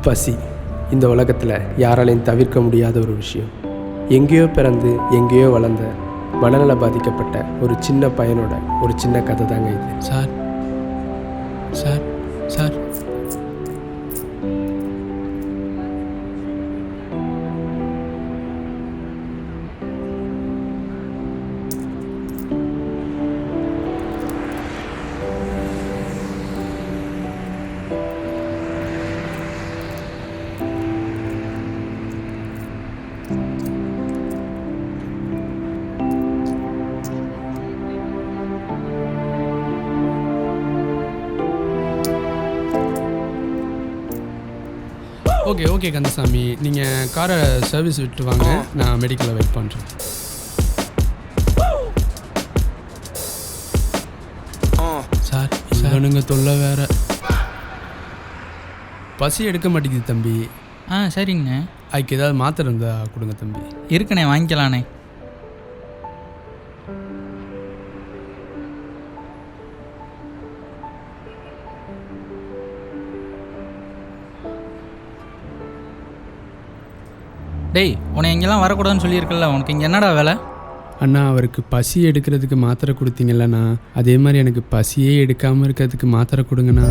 பசி இந்த உலகத்தில் யாராலையும் தவிர்க்க முடியாத ஒரு விஷயம். எங்கேயோ பிறந்து எங்கேயோ வளர்ந்த மனநல பாதிக்கப்பட்ட ஒரு சின்ன பையனோட ஒரு சின்ன கதை தாங்க இது. Sir sir sir okay Kandasamy, நீங்கள் காரை சர்வீஸ் விட்டு வாங்க, நான் மெடிக்கலில் வெயிட் பண்ணுறேன். சார் இவனுங்க தொல்லை வேற. பசி எடுக்க மாட்டேங்குது தம்பி. சரிங்கண்ணே. அதுக்கு ஏதாவது மாத்திரை இருந்தால் கொடுங்க தம்பி. இருக்குண்ணே, வாங்கிக்கலாண்ணே. டேய், உன்னை எங்கெல்லாம் வரக்கூடாதுன்னு சொல்லியிருக்கல, உனக்கு இங்கே என்னடா வேலை? அண்ணா, அவருக்கு பசி எடுக்கிறதுக்கு மாத்திரை கொடுத்தீங்கல்லண்ணா, அதே மாதிரி எனக்கு பசியே எடுக்காமல் இருக்கிறதுக்கு மாத்திரை கொடுங்கண்ணா.